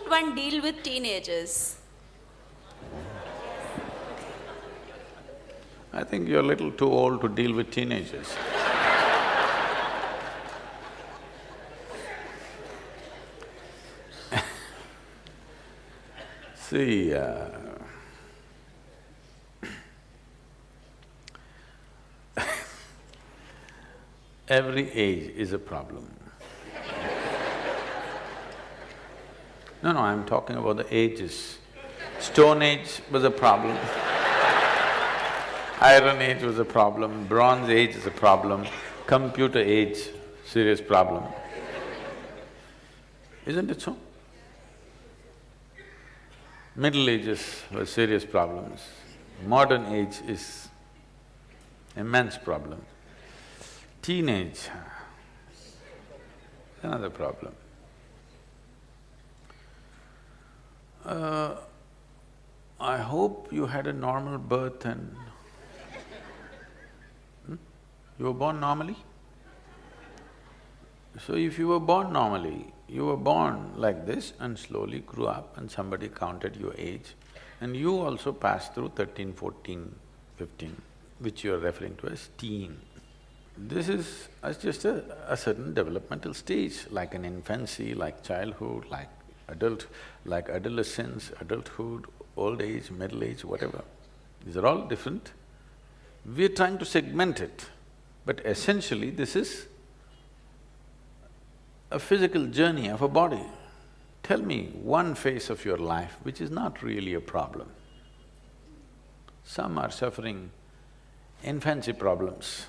should one deal with teenagers? I think you're a little too old to deal with teenagers. See, every age is a problem. No, I'm talking about the ages. Stone Age was a problem. Iron Age was a problem, Bronze Age is a problem, Computer Age, serious problem. Isn't it so? Middle Ages were serious problems. Modern age is immense problem. Teenage, another problem. I hope you had a normal birth and… You were born normally? So if you were born normally, you were born like this and slowly grew up and somebody counted your age and you also passed through 13, 14, 15, which you are referring to as teen. This is just a certain developmental stage, like an infancy, like childhood, like adolescence, adulthood, old age, middle age, whatever. These are all different. We're trying to segment it, but essentially this is a physical journey of a body. Tell me one phase of your life which is not really a problem. Some are suffering infancy problems,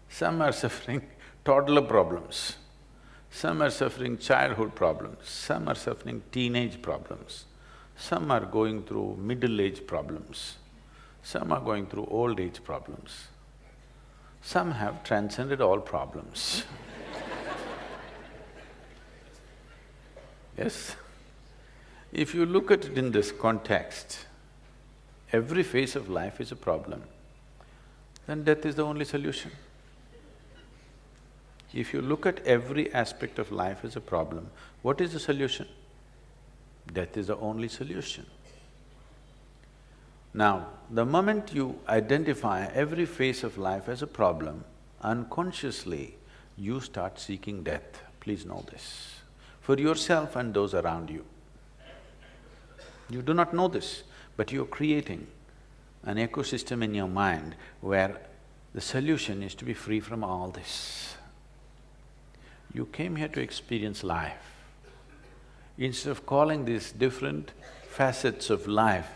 some are suffering toddler problems, some are suffering childhood problems, some are suffering teenage problems, some are going through middle age problems, some are going through old age problems, some have transcended all problems. Yes? If you look at it in this context, every phase of life is a problem, then death is the only solution. If you look at every aspect of life as a problem, what is the solution? Death is the only solution. Now, the moment you identify every phase of life as a problem, unconsciously you start seeking death. Please know this, for yourself and those around you. You do not know this, but you're creating an ecosystem in your mind where the solution is to be free from all this. You came here to experience life. Instead of calling these different facets of life,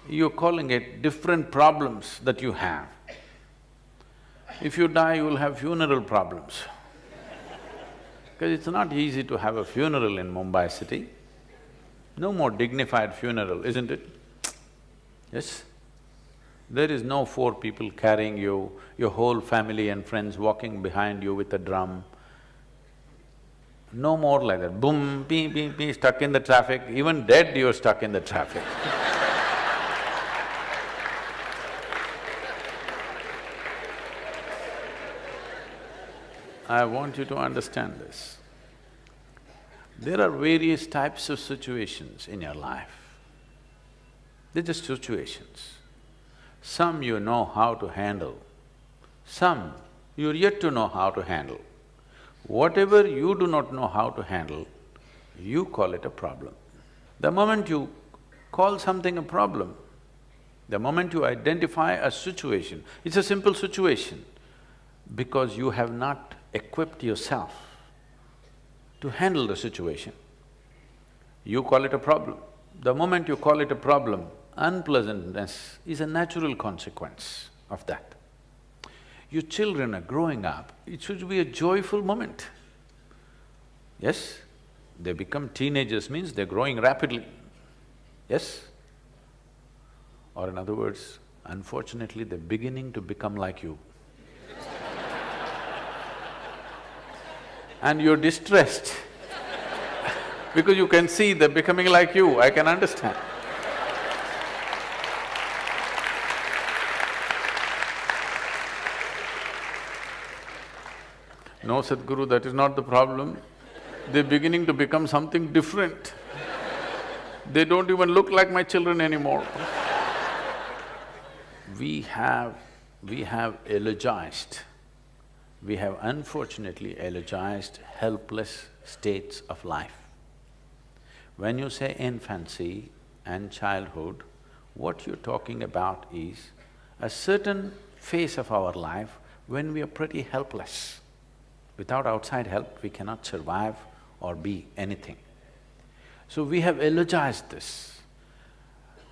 you're calling it different problems that you have. If you die, you will have funeral problems. Because it's not easy to have a funeral in Mumbai city. No more dignified funeral, isn't it? Yes? There is no four people carrying you, your whole family and friends walking behind you with a drum. No more like that, boom, pee, pee, pee, stuck in the traffic. Even dead, you're stuck in the traffic. I want you to understand this. There are various types of situations in your life. They're just situations. Some you know how to handle, some you're yet to know how to handle. Whatever you do not know how to handle, you call it a problem. The moment you call something a problem, the moment you identify a situation, it's a simple situation, because you have not equipped yourself to handle the situation. You call it a problem. The moment you call it a problem, unpleasantness is a natural consequence of that. Your children are growing up, it should be a joyful moment. Yes? They become teenagers means they're growing rapidly. Yes? Or in other words, unfortunately, they're beginning to become like you. And you're distressed because you can see they're becoming like you, I can understand. No, Sadhguru, that is not the problem. They're beginning to become something different. They don't even look like my children anymore. We have eulogized, we have unfortunately eulogized helpless states of life. When you say infancy and childhood, what you're talking about is a certain phase of our life when we are pretty helpless. Without outside help, we cannot survive or be anything. So we have eulogized this.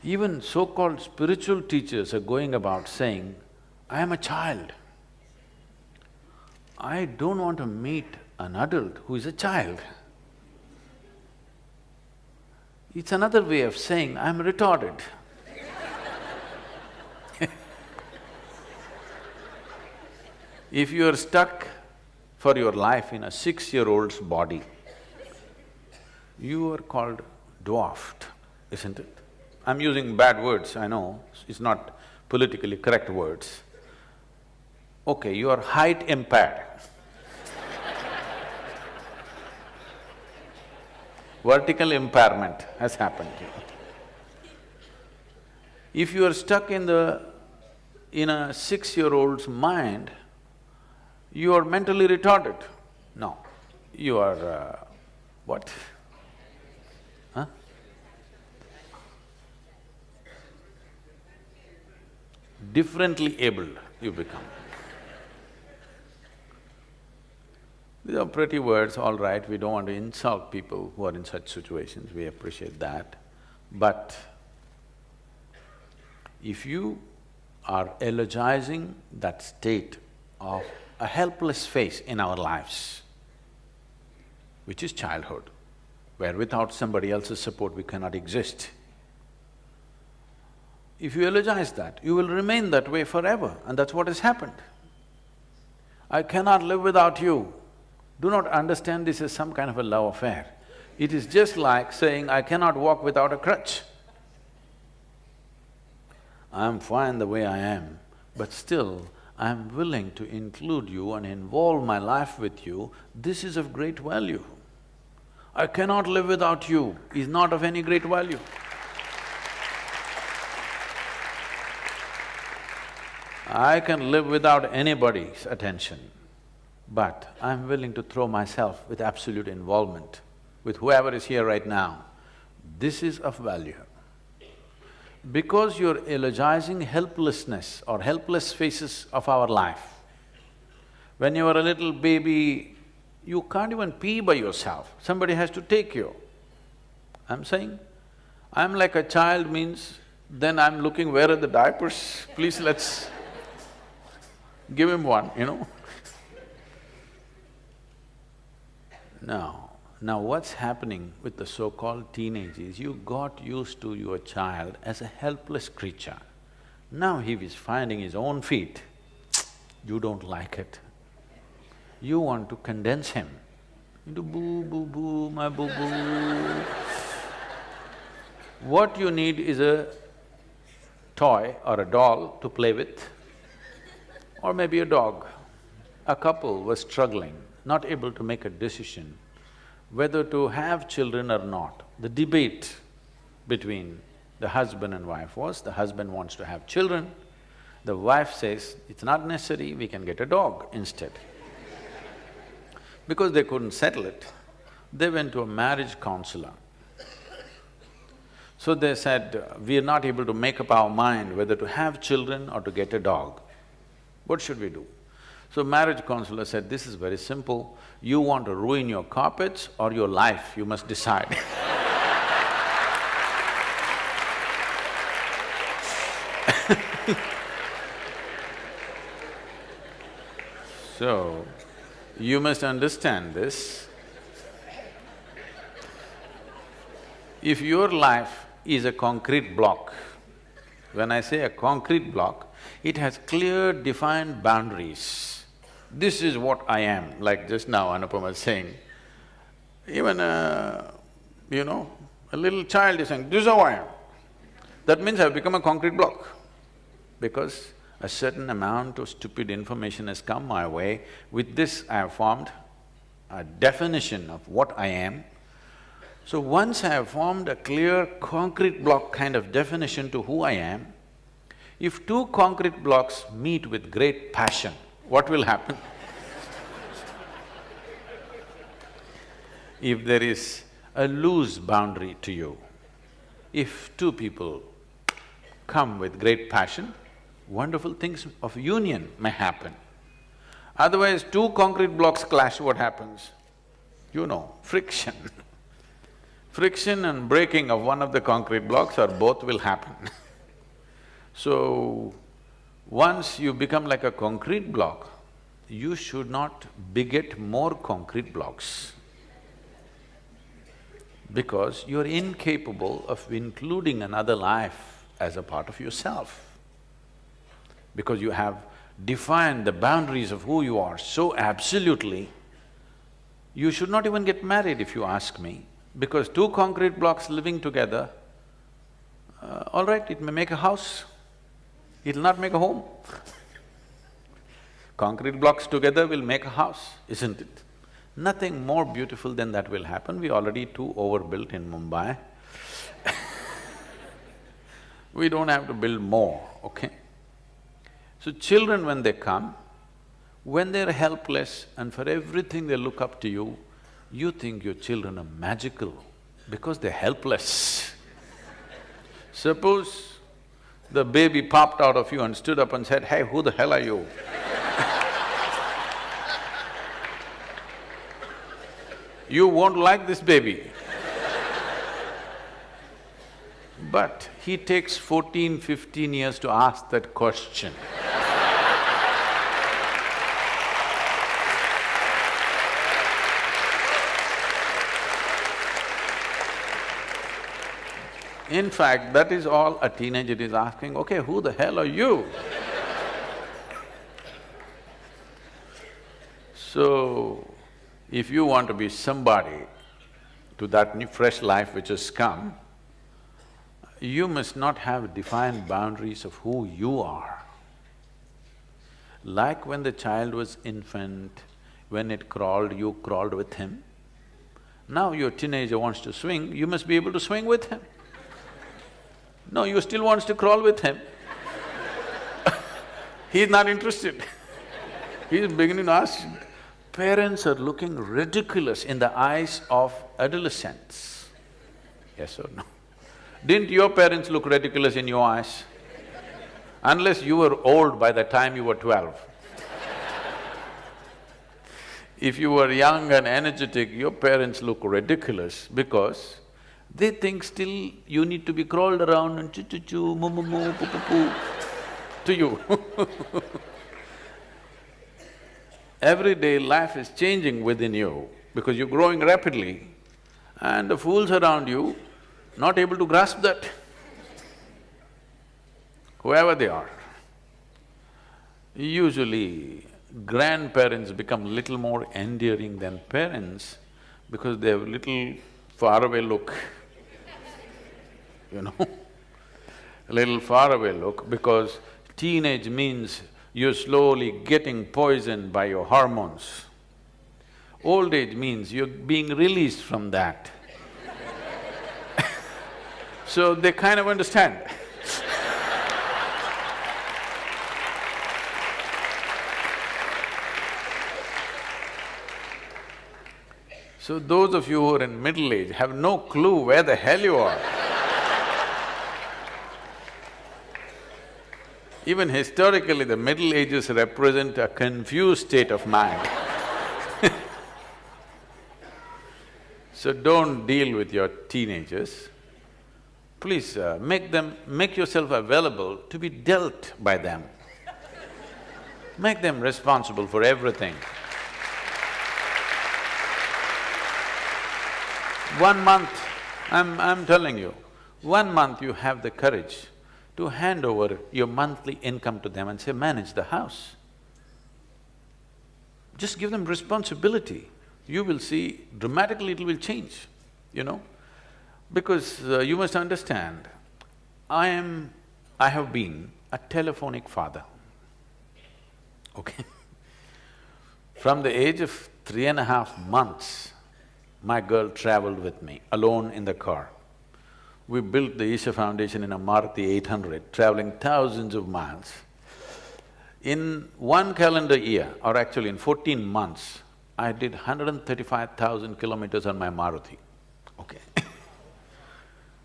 Even so-called spiritual teachers are going about saying, I am a child. I don't want to meet an adult who is a child. It's another way of saying, I'm retarded. If you are stuck for your life in a 6-year-old's body, you are called dwarfed, isn't it? I'm using bad words, I know, it's not politically correct words. Okay, you are height impaired. Vertical impairment has happened to you. If you are stuck in a 6-year-old's mind, you are mentally retarded. No, you are what? Huh? Differently abled you become. These are pretty words, all right, we don't want to insult people who are in such situations, we appreciate that. But if you are eulogizing that state of a helpless phase in our lives, which is childhood, where without somebody else's support we cannot exist. If you eulogize that, you will remain that way forever, and that's what has happened. I cannot live without you. Do not understand this as some kind of a love affair. It is just like saying, I cannot walk without a crutch. I'm fine the way I am, but still, I'm willing to include you and involve my life with you. This is of great value. I cannot live without you is not of any great value. I can live without anybody's attention, but I'm willing to throw myself with absolute involvement with whoever is here right now. This is of value. Because you're eulogizing helplessness or helpless phases of our life. When you are a little baby, you can't even pee by yourself, somebody has to take you. I'm saying, I'm like a child means then I'm looking where are the diapers, please let's give him one, you know. Now what's happening with the so-called teenagers, you got used to your child as a helpless creature. Now he is finding his own feet, you don't like it. You want to condense him into boo, boo, boo, my boo, boo. What you need is a toy or a doll to play with, or maybe a dog. A couple was struggling, not able to make a decision whether to have children or not. The debate between the husband and wife was, the husband wants to have children, the wife says, it's not necessary, we can get a dog instead. Because they couldn't settle it, they went to a marriage counselor. So they said, we are not able to make up our mind whether to have children or to get a dog. What should we do? So marriage counselor said, this is very simple, you want to ruin your carpets or your life, you must decide. So, you must understand this. If your life is a concrete block, when I say a concrete block, it has clear defined boundaries. This is what I am, like just now Anupama was saying. Even a little child is saying, this is how I am. That means I've become a concrete block. Because a certain amount of stupid information has come my way, with this I have formed a definition of what I am. So once I have formed a clear concrete block kind of definition to who I am, if two concrete blocks meet with great passion, what will happen? If there is a loose boundary to you, if two people come with great passion, wonderful things of union may happen. Otherwise, two concrete blocks clash, what happens? You know, friction. Friction and breaking of one of the concrete blocks or both will happen. So, once you become like a concrete block, you should not beget more concrete blocks, because you're incapable of including another life as a part of yourself. Because you have defined the boundaries of who you are so absolutely, you should not even get married if you ask me, because two concrete blocks living together, all right, it may make a house, it'll not make a home. Concrete blocks together will make a house, isn't it? Nothing more beautiful than that will happen. We're already too overbuilt in Mumbai. We don't have to build more, okay? So children when they come, when they're helpless and for everything they look up to you, you think your children are magical because they're helpless. Suppose the baby popped out of you and stood up and said, "Hey, who the hell are you?" You won't like this baby. But he takes 14, 15 years to ask that question. In fact, that is all a teenager is asking, okay, who the hell are you? So, if you want to be somebody to that new fresh life which has come, you must not have defined boundaries of who you are. Like when the child was infant, when it crawled, you crawled with him. Now your teenager wants to swing, you must be able to swing with him. No, you still wants to crawl with him. He's not interested. He's beginning to ask. Parents are looking ridiculous in the eyes of adolescents. Yes or no? Didn't your parents look ridiculous in your eyes? Unless you were old by the time you were 12. If you were young and energetic, your parents look ridiculous because they think still you need to be crawled around and choo-choo-choo, moo-moo-moo, poo-poo-poo to you. Every day life is changing within you because you're growing rapidly and the fools around you not able to grasp that, whoever they are. Usually, grandparents become little more endearing than parents because they have little faraway look, you know, a little faraway look, because teenage means you're slowly getting poisoned by your hormones. Old age means you're being released from that. So they kind of understand. So those of you who are in middle age have no clue where the hell you are. Even historically, the Middle Ages represent a confused state of mind. So don't deal with your teenagers. Please make yourself available to be dealt by them. Make them responsible for everything. 1 month, I'm telling you, 1 month you have the courage to hand over your monthly income to them and say, manage the house. Just give them responsibility. You will see dramatically it will change, you know. Because you must understand, I have been a telephonic father, okay? From the age of 3.5 months, my girl traveled with me, alone in the car. We built the Isha Foundation in a Maruti 800, traveling thousands of miles. In one calendar year, or actually in 14 months, I did 135,000 kilometers on my Maruti, okay.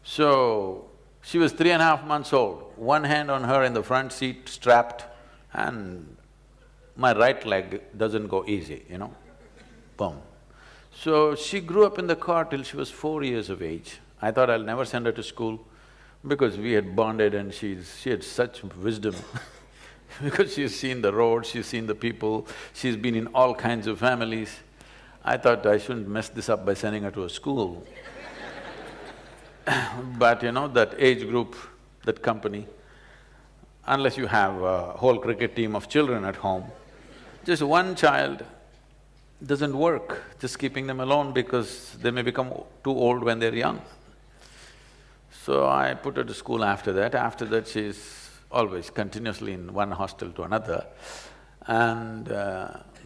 So, she was 3.5 months old, one hand on her in the front seat, strapped, and my right leg doesn't go easy, you know, boom. So, she grew up in the car till she was 4 years of age. I thought I'll never send her to school because we had bonded and she had such wisdom because she's seen the road, she's seen the people, she's been in all kinds of families. I thought I shouldn't mess this up by sending her to a school. But you know, that age group, that company, unless you have a whole cricket team of children at home, just one child doesn't work, just keeping them alone because they may become too old when they're young. So I put her to school after that. After that, she's always continuously in one hostel to another. And…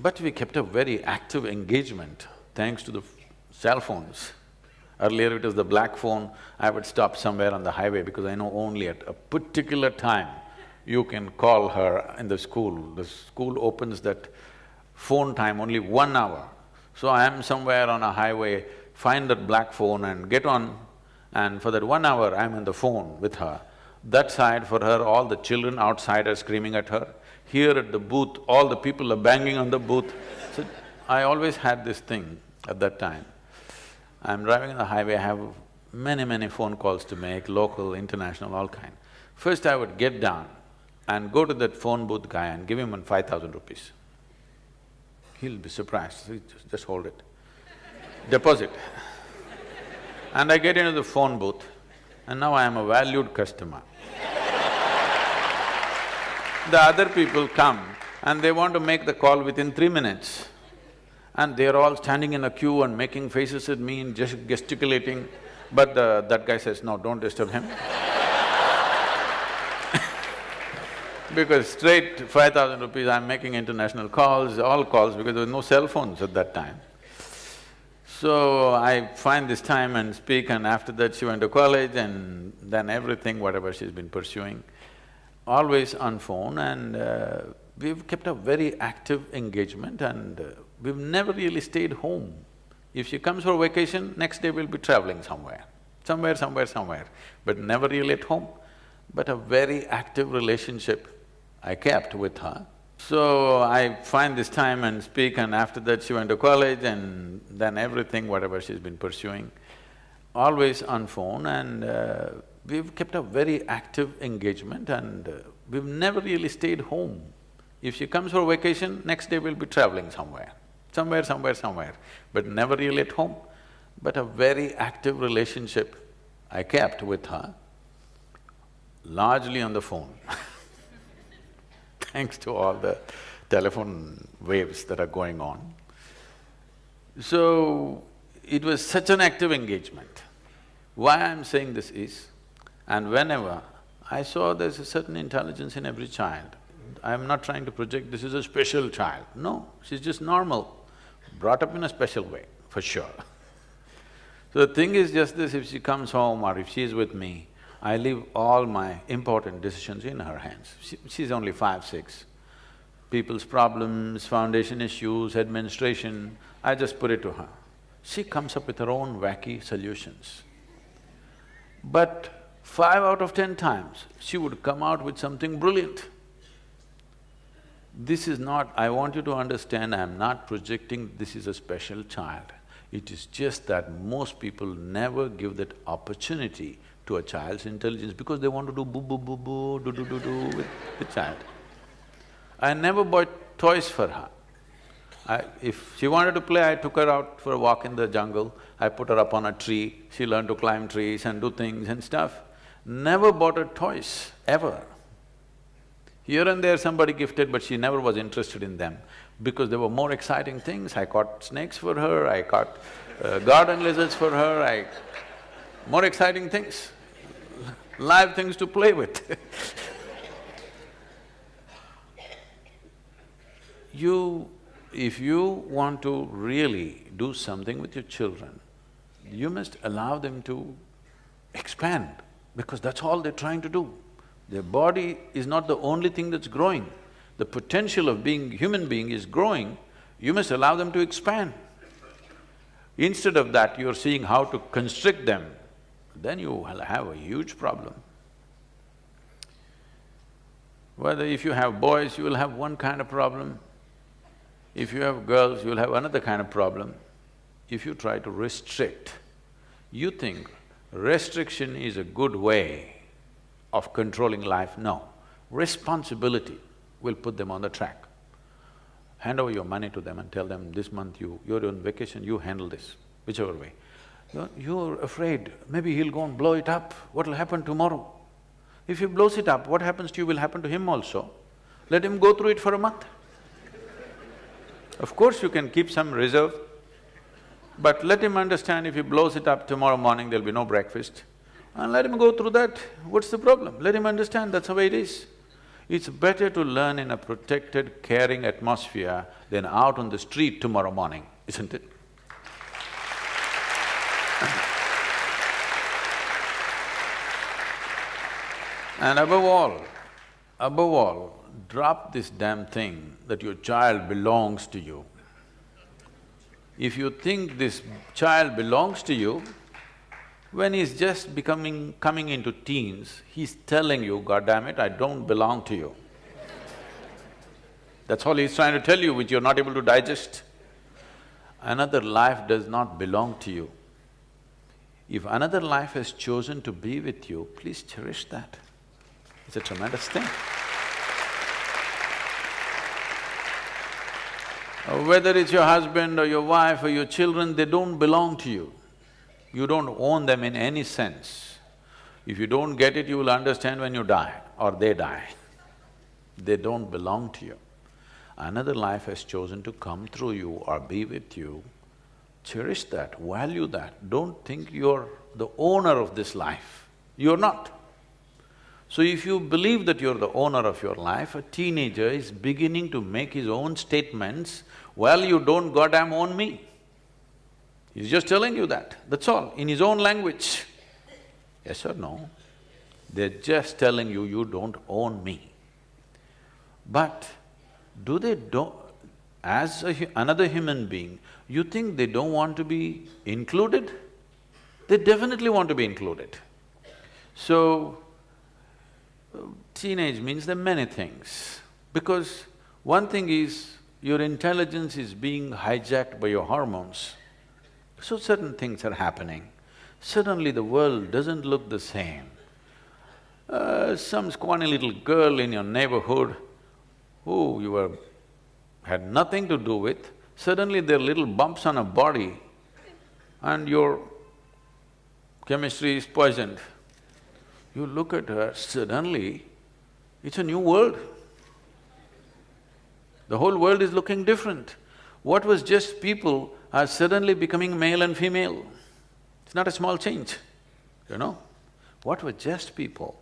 but we kept a very active engagement thanks to the cell phones. Earlier it was the black phone, I would stop somewhere on the highway because I know only at a particular time you can call her in the school. The school opens that phone time only 1 hour. So I am somewhere on a highway, find that black phone and get on, and for that 1 hour I'm on the phone with her. That side for her, all the children outside are screaming at her. Here at the booth, all the people are banging on the booth. So I always had this thing at that time. I'm driving on the highway, I have many phone calls to make, local, international, all kind. First I would get down and go to that phone booth guy and give him 5,000 rupees. He'll be surprised, just hold it. Deposit. And I get into the phone booth and now I am a valued customer. The other people come and they want to make the call within 3 minutes. And they're all standing in a queue and making faces at me and just gesticulating, but that guy says, no, don't disturb him. Because straight 5,000 rupees, I'm making international calls, all calls, because there was no cell phones at that time. So I find this time and speak, and after that she went to college and then everything, whatever she's been pursuing, always on phone, and we've kept a very active engagement, and we've never really stayed home. If she comes for vacation, next day we'll be traveling somewhere, but never really at home. But a very active relationship I kept with her. So I find this time and speak, and after that she went to college, and then everything, whatever she's been pursuing, always on phone, and we've kept a very active engagement, and we've never really stayed home. If she comes for vacation, next day we'll be traveling somewhere, but never really at home. But a very active relationship I kept with her, largely on the phone thanks to all the telephone waves that are going on. So, it was such an active engagement. Why I'm saying this is, and whenever I saw there's a certain intelligence in every child, I'm not trying to project this is a special child, no, she's just normal, brought up in a special way, for sure. So the thing is just this, if she comes home or if she's with me, I leave all my important decisions in her hands. She's only 5, 6. People's problems, foundation issues, administration, I just put it to her. She comes up with her own wacky solutions. But 5 out of 10 times, she would come out with something brilliant. This is not… I want you to understand, I'm not projecting this is a special child. It is just that most people never give that opportunity to a child's intelligence because they want to do boo-boo-boo-boo, do-do-do-do with the child. I never bought toys for her. If she wanted to play, I took her out for a walk in the jungle, I put her up on a tree, she learned to climb trees and do things and stuff. Never bought her toys, ever. Here and there somebody gifted, but she never was interested in them because there were more exciting things. I caught snakes for her, I caught garden lizards for her, more exciting things, live things to play with. if you want to really do something with your children, you must allow them to expand, because that's all they're trying to do. Their body is not the only thing that's growing. The potential of being human being is growing, you must allow them to expand. Instead of that, you're seeing how to constrict them, then you will have a huge problem. Whether if you have boys, you will have one kind of problem. If you have girls, you will have another kind of problem. If you try to restrict, you think restriction is a good way of controlling life. No. Responsibility will put them on the track. Hand over your money to them and tell them, this month you're on vacation, you handle this, whichever way. You're afraid, maybe he'll go and blow it up, what'll happen tomorrow? If he blows it up, what happens to you will happen to him also. Let him go through it for a month. Of course you can keep some reserve, but let him understand if he blows it up tomorrow morning, there'll be no breakfast. And let him go through that, what's the problem? Let him understand that's the way it is. It's better to learn in a protected, caring atmosphere than out on the street tomorrow morning, isn't it? And above all, drop this damn thing that your child belongs to you. If you think this child belongs to you, when he's just coming into teens, he's telling you, God damn it, I don't belong to you. That's all he's trying to tell you, which you're not able to digest. Another life does not belong to you. If another life has chosen to be with you, please cherish that. It's a tremendous thing. Whether it's your husband or your wife or your children, they don't belong to you. You don't own them in any sense. If you don't get it, you will understand when you die or they die. They don't belong to you. Another life has chosen to come through you or be with you. Cherish that, value that. Don't think you're the owner of this life. You're not. So if you believe that you're the owner of your life, a teenager is beginning to make his own statements, well, you don't goddamn own me. He's just telling you that, that's all, in his own language. Yes or no? They're just telling you, you don't own me. But do they as another human being, you think they don't want to be included? They definitely want to be included. So, teenage means there are many things, because one thing is, your intelligence is being hijacked by your hormones. So certain things are happening. Suddenly the world doesn't look the same. Some scrawny little girl in your neighborhood who you had nothing to do with, suddenly there are little bumps on her body and your chemistry is poisoned. You look at her, suddenly it's a new world. The whole world is looking different. What was just people are suddenly becoming male and female. It's not a small change, you know. What were just people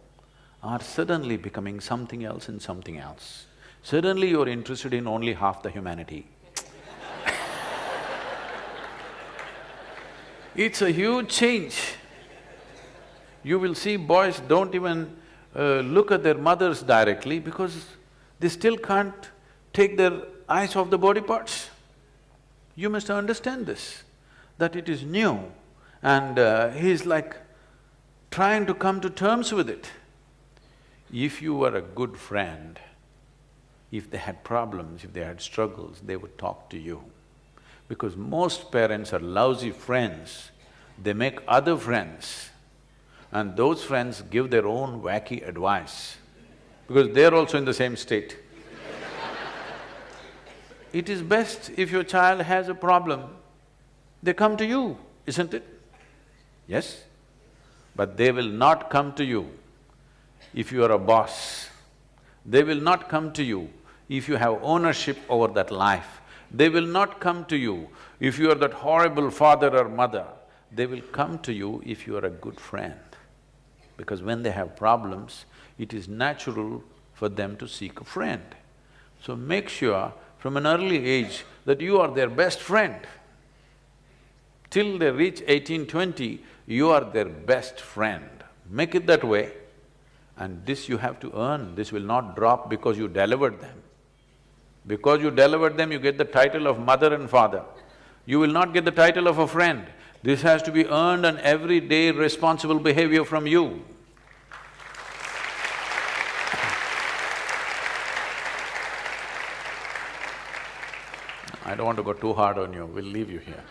are suddenly becoming something else and something else. Suddenly you're interested in only half the humanity. It's a huge change. You will see boys don't even look at their mothers directly because they still can't take their eyes off the body parts. You must understand this, that it is new and he's like trying to come to terms with it. If you were a good friend, if they had problems, if they had struggles, they would talk to you. Because most parents are lousy friends, they make other friends and those friends give their own wacky advice because they're also in the same state. It is best if your child has a problem, they come to you, isn't it? Yes? But they will not come to you if you are a boss. They will not come to you if you have ownership over that life. They will not come to you if you are that horrible father or mother. They will come to you if you are a good friend. Because when they have problems, it is natural for them to seek a friend. So make sure from an early age that you are their best friend. Till they reach 18, 20, you are their best friend. Make it that way. And this you have to earn, this will not drop because you delivered them. Because you delivered them, you get the title of mother and father. You will not get the title of a friend. This has to be earned an everyday responsible behavior from you. I don't want to go too hard on you, we'll leave you here.